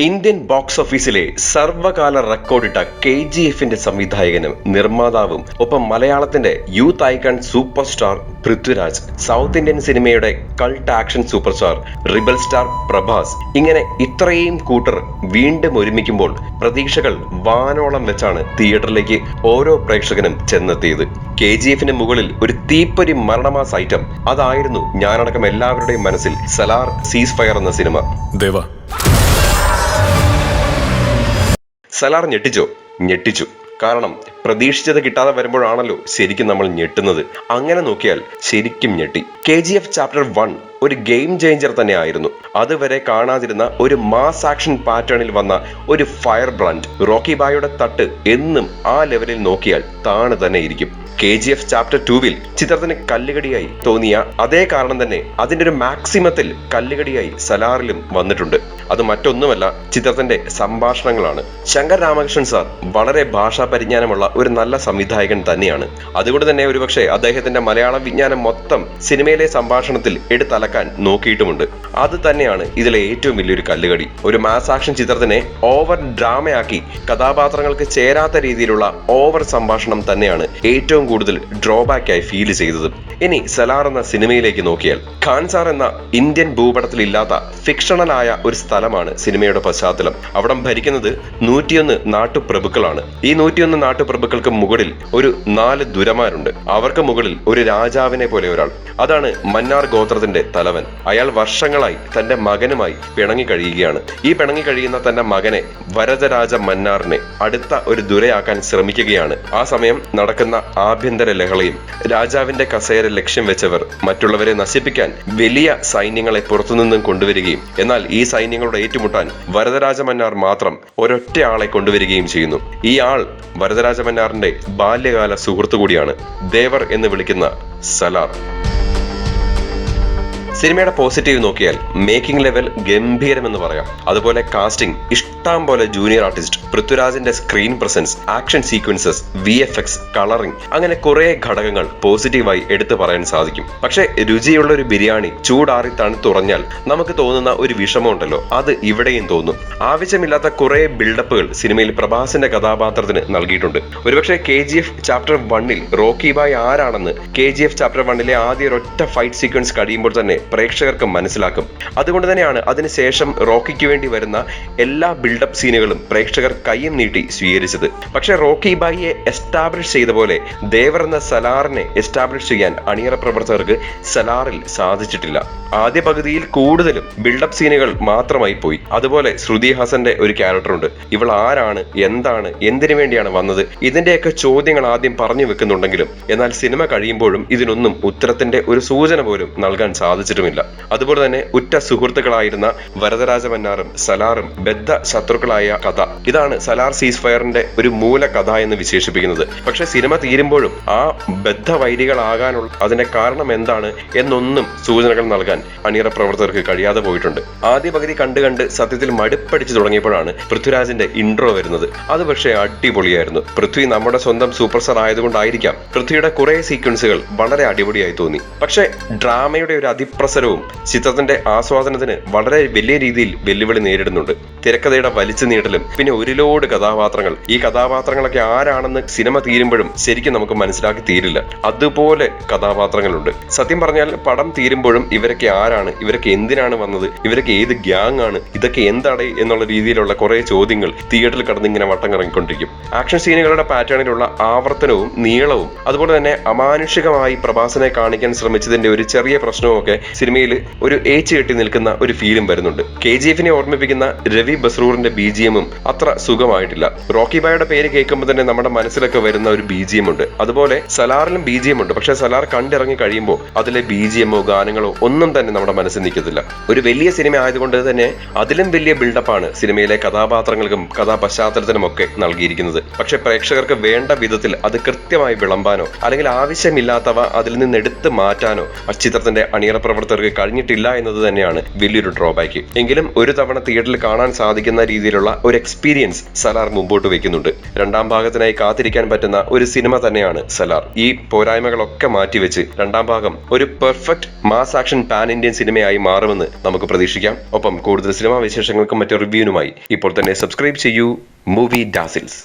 Indian box ഓഫീസിലെ സർവകാല റെക്കോർഡിട്ട KGFന്റെ സംവിധായകനും നിർമ്മാതാവും ഒപ്പം മലയാളത്തിന്റെ youth icon super star Prithviraj, south Indian സിനിമയുടെ cult action super star rebel star Prabhas, ഇങ്ങനെ ഇത്രയും കൂട്ടർ വീണ്ടും ഒരുമിക്കുമ്പോൾ പ്രതീക്ഷകൾ വാനോളം വെച്ചാണ് തിയേറ്ററിലേക്ക് ഓരോ പ്രേക്ഷകനും ചെന്നെത്തിയത്. KGFന് മുകളിൽ ഒരു തീപ്പൊരി മരണമാസ് ഐറ്റം അതായിരുന്നു ഞാനടക്കം എല്ലാവരുടെയും മനസ്സിൽ സലാർ സീസ് ഫയർ എന്ന സിനിമ. സലാർ ഞെട്ടിച്ചു. കാരണം പ്രതീക്ഷിച്ചത് കിട്ടാതെ വരുമ്പോഴാണല്ലോ ശരിക്കും നമ്മൾ ഞെട്ടുന്നത്. അങ്ങനെ നോക്കിയാൽ ശരിക്കും ഞെട്ടി. KGF ചാപ്റ്റർ 1 ഒരു ഗെയിം ചേഞ്ചർ തന്നെ ആയിരുന്നു. അതുവരെ കാണാതിരുന്ന ഒരു മാസ് ആക്ഷൻ പാറ്റേണിൽ വന്ന ഒരു ഫയർ ബ്രാൻഡ്. റോക്കി ബായുടെ തട്ട് എന്നും ആ ലെവലിൽ നോക്കിയാൽ താണ് തന്നെ ഇരിക്കും. KGF ചാപ്റ്റർ 2 ചിത്രത്തിന് കല്ലുകടിയായി തോന്നിയ അതേ കാരണം തന്നെ അതിന്റെ ഒരു മാക്സിമത്തിൽ കല്ലുകടിയായി സലാറിലും വന്നിട്ടുണ്ട്. അത് മറ്റൊന്നുമല്ല, ചിത്രത്തിന്റെ സംഭാഷണങ്ങളാണ്. ശങ്കർ രാമകൃഷ്ണൻ സാർ വളരെ ഭാഷാ പരിജ്ഞാനമുള്ള ഒരു നല്ല സംവിധായകൻ തന്നെയാണ്. അതുകൊണ്ട് തന്നെ ഒരുപക്ഷെ അദ്ദേഹത്തിന്റെ മലയാളം വിജ്ഞാനം മൊത്തം സിനിമയിലെ സംഭാഷണത്തിൽ എടുത്തലക്കാൻ നോക്കിയിട്ടുമുണ്ട്. അത് തന്നെയാണ് ഇതിലെ ഏറ്റവും വലിയൊരു കല്ലുകടി. ഒരു മാസ് ആക്ഷൻ ചിത്രത്തിനെ ഓവർ ഡ്രാമയാക്കി കഥാപാത്രങ്ങൾക്ക് ചേരാത്ത രീതിയിലുള്ള ഓവർ സംഭാഷണം തന്നെയാണ് ഏറ്റവും കൂടുതൽ ഡ്രോബാക്ക് ആയി ഫീൽ ചെയ്തത്. ഇനി സലാർ എന്ന സിനിമയിലേക്ക് നോക്കിയാൽ, ഖാൻ സാർ എന്ന ഇന്ത്യൻ ഭൂപടത്തിൽ ഇല്ലാത്ത ഫിക്ഷണലായ ഒരു സ്ഥലമാണ് സിനിമയുടെ പശ്ചാത്തലം. അവിടെ ഭരിക്കുന്നത് 101 നാട്ടുപ്രഭുക്കളാണ്. ഈ 101 നാട്ടുപ്രഭുക്കൾക്ക് മുകളിൽ ഒരു 4 ദുരമാരുണ്ട്. അവർക്ക് മുകളിൽ ഒരു രാജാവിനെ പോലെ ഒരാൾ. അതാണ് മന്നാർ ഗോത്രത്തിന്റെ തലവൻ. അയാൾ വർഷങ്ങളായി തന്റെ മകനുമായി പിണങ്ങി കഴിയുകയാണ്. ഈ പിണങ്ങി കഴിയുന്ന തന്റെ മകനെ വരദരാജ മന്നാറിനെ അടുത്ത ഒരു ദുരയാക്കാൻ ശ്രമിക്കുകയാണ്. ആ സമയം നടക്കുന്ന ആഭ്യന്തര ലഹളയും രാജാവിന്റെ കസേര ലക്ഷ്യം വെച്ചവർ മറ്റുള്ളവരെ നശിപ്പിക്കാൻ വലിയ സൈന്യങ്ങളെ പുറത്തുനിന്നും കൊണ്ടുവരികയും എന്നാൽ ഈ സൈന്യങ്ങളോട് ഏറ്റുമുട്ടാൻ വരദരാജ മന്നാർ മാത്രം ഒരൊറ്റ ആളെ കൊണ്ടുവരികയും ചെയ്യുന്നു. ഈ ആൾ വരദരാജ മന്നാറിന്റെ ബാല്യകാല സുഹൃത്തു കൂടിയാണ്, ദേവർ എന്ന് വിളിക്കുന്ന സലാർ. സിനിമയുടെ പോസിറ്റീവ് നോക്കിയാൽ മേക്കിംഗ് ലെവൽ ഗംഭീരമെന്ന് പറയാം. അതുപോലെ കാസ്റ്റിംഗ് ഇഷ്ടം പോലെ ജൂനിയർ ആർട്ടിസ്റ്റ്, പൃഥ്വിരാജിന്റെ screen presence, action sequences, VFX, colouring, അങ്ങനെ കുറെ ഘടകങ്ങൾ പോസിറ്റീവായി എടുത്തു പറയാൻ സാധിക്കും. പക്ഷെ രുചിയുള്ള ഒരു ബിരിയാണി ചൂടാറി തണുത്തുറഞ്ഞാൽ നമുക്ക് തോന്നുന്ന ഒരു വിഷമമുണ്ടല്ലോ, അത് ഇവിടെയും തോന്നും. ആവശ്യമില്ലാത്ത കുറെ ബിൽഡപ്പുകൾ സിനിമയിൽ പ്രഭാസിന്റെ കഥാപാത്രത്തിന് നൽകിയിട്ടുണ്ട്. ഒരുപക്ഷെ KGF ചാപ്റ്റർ 1 റോക്കി ബായ് ആരാണെന്ന് KGF ചാപ്റ്റർ 1 ആദ്യ ഒരൊറ്റ ഫൈറ്റ് സീക്വൻസ് കഴിയുമ്പോൾ തന്നെ പ്രേക്ഷകർക്ക് മനസ്സിലാക്കും. അതുകൊണ്ട് തന്നെയാണ് അതിനുശേഷം റോക്കിക്ക് വേണ്ടി വരുന്ന എല്ലാ ബിൽഡപ്പ് സീനുകളും പ്രേക്ഷകർ കയ്യും നീട്ടി സ്വീകരിച്ചത്. പക്ഷെ റോക്കി ബായിയെ എസ്റ്റാബ്ലിഷ് ചെയ്ത പോലെ ദേവർ എന്ന സലാറിനെ എസ്റ്റാബ്ലിഷ് ചെയ്യാൻ അണിയറ പ്രവർത്തകർക്ക് സലാറിൽ സാധിച്ചിട്ടില്ല. ആദ്യ പകുതിയിൽ കൂടുതലും ബിൽഡപ്പ് സീനുകൾ മാത്രമായി പോയി. അതുപോലെ ശ്രുതി ഹാസന്റെ ഒരു ക്യാരക്ടർ ഉണ്ട്. ഇവൾ ആരാണ്, എന്താണ്, എന്തിനു വേണ്ടിയാണ് വന്നത്, ഇതിന്റെയൊക്കെ ചോദ്യങ്ങൾ ആദ്യം പറഞ്ഞു വെക്കുന്നുണ്ടെങ്കിലും എന്നാൽ സിനിമ കഴിയുമ്പോഴും ഇതിനൊന്നും ഉത്തരത്തിന്റെ ഒരു സൂചന പോലും നൽകാൻ സാധിച്ചിട്ടുമില്ല. അതുപോലെ തന്നെ ഉറ്റ സുഹൃത്തുക്കളായിരുന്ന വരദരാജ മന്നാറും സലാറും ബദ്ധ ശത്രുക്കളായ കഥ. ഇതാണ് സലാർ സീസ് ഫയറിന്റെ ഒരു മൂല കഥ എന്ന് വിശേഷിപ്പിക്കുന്നത്. പക്ഷെ സിനിമ തീരുമ്പോഴും ആ ബദ്ധ വൈരികളാകാനുള്ള അതിന്റെ കാരണം എന്താണ് എന്നൊന്നും സൂചനകൾ നൽകാൻ അണിയറ പ്രവർത്തകർക്ക് കഴിയാതെ പോയിട്ടുണ്ട്. ആദ്യ പകുതി കണ്ട് സത്യത്തിൽ മടുപ്പടിച്ചു തുടങ്ങിയപ്പോഴാണ് പൃഥ്വിരാജിന്റെ ഇൻട്രോ വരുന്നത്. അത് പക്ഷേ അടിപൊളിയായിരുന്നു. പൃഥ്വി നമ്മുടെ സ്വന്തം സൂപ്പർ സ്റ്റാർ ആയതുകൊണ്ടായിരിക്കാം പൃഥ്വിയുടെ കുറെ സീക്വൻസുകൾ വളരെ അടിപൊളിയായി തോന്നി. പക്ഷെ ഡ്രാമയുടെ ഒരു അതിപ്രസരവും ചിത്രത്തിന്റെ ആസ്വാദനത്തിന് വളരെ വലിയ രീതിയിൽ വെല്ലുവിളി നേരിടുന്നുണ്ട്. തിരക്കഥയുടെ വലിച്ചു നീട്ടലും പിന്നെ ഒരു ലോഡ് കഥാപാത്രങ്ങൾ. ഈ കഥാപാത്രങ്ങളൊക്കെ ആരാണെന്ന് സിനിമ തീരുമ്പോഴും ശരിക്കും നമുക്ക് മനസ്സിലാക്കി തീരില്ല. അതുപോലെ കഥാപാത്രങ്ങളുണ്ട്. സത്യം പറഞ്ഞാൽ പടം തീരുമ്പോഴും ഇവരൊക്കെ ആരാണ്, ഇവരൊക്കെ എന്തിനാണ് വന്നത്, ഇവരൊക്കെ ഏത് ഗ്യാങ് ആണ്, ഇതൊക്കെ എന്താണ് എന്നുള്ള രീതിയിലുള്ള കുറെ ചോദ്യങ്ങൾ തിയേറ്ററിൽ കടന്ന് ഇങ്ങനെ വട്ടം കറങ്ങിക്കൊണ്ടിരിക്കും. ആക്ഷൻ സീനുകളുടെ പാറ്റേണിലുള്ള ആവർത്തനവും നീളവും അതുപോലെ തന്നെ അമാനുഷികമായി പ്രഭാസിനെ കാണിക്കാൻ ശ്രമിച്ചതിന്റെ ഒരു ചെറിയ പ്രശ്നവും ഒക്കെ സിനിമയിൽ ഒരു ഏച്ചു കെട്ടി നിൽക്കുന്ന ഒരു ഫീലും വരുന്നുണ്ട്. KGFനെ ഓർമ്മിപ്പിക്കുന്ന രവി ബസ്രൂറിന്റെ BGM അത്ര സുഖമായിട്ടില്ല. റോക്കി ബായുടെ പേര് കേൾക്കുമ്പോൾ തന്നെ നമ്മുടെ മനസ്സിലൊക്കെ വരുന്ന ഒരു BGM ഉണ്ട്. അതുപോലെ സലാറിലും BGM ഉണ്ട്. പക്ഷെ സലാർ കണ്ടിറങ്ങി കഴിയുമ്പോൾ അതിലെ BGM ഗാനങ്ങളോ ഒന്നും തന്നെ നമ്മുടെ മനസ്സിൽ നിൽക്കത്തില്ല. ഒരു വലിയ സിനിമ ആയതുകൊണ്ട് തന്നെ അതിലും വലിയ ബിൽഡപ്പാണ് സിനിമയിലെ കഥാപാത്രങ്ങൾക്കും കഥാപശ്ചാത്തലത്തിനും ഒക്കെ നൽകിയിരിക്കുന്നത്. പക്ഷെ പ്രേക്ഷകർക്ക് വേണ്ട വിധത്തിൽ അത് കൃത്യമായി വിളമ്പാനോ അല്ലെങ്കിൽ ആവശ്യമില്ലാത്തവ അതിൽ നിന്ന് എടുത്ത് മാറ്റാനോ ചിത്രത്തിന്റെ അണിയറ പ്രവർത്തകർക്ക് കഴിഞ്ഞിട്ടില്ല എന്നത് തന്നെയാണ് വലിയൊരു ഡ്രോബാക്ക്. എങ്കിലും ഒരു തവണ തിയേറ്ററിൽ കാണാൻ സാധിക്കുന്ന രീതിയിലുള്ള ഒരു എക്സ്പീരിയൻസ് സലാർ മുമ്പോട്ട് വെക്കുന്നുണ്ട്. രണ്ടാം ഭാഗത്തിനായി കാത്തിരിക്കാൻ പറ്റുന്ന ഒരു സിനിമ തന്നെയാണ് സലാർ. ഈ പോരായ്മകളൊക്കെ മാറ്റിവെച്ച് രണ്ടാം ഭാഗം ഒരു perfect mass action pan Indian സിനിമയായി മാറുമെന്ന് നമുക്ക് പ്രതീക്ഷിക്കാം. ഒപ്പം കൂടുതൽ സിനിമാ വിശേഷങ്ങൾക്കും മറ്റു റിവ്യൂനുമായി ഇപ്പോൾ തന്നെ സബ്സ്ക്രൈബ് ചെയ്യൂ മൂവി ഡാസിൽസ്.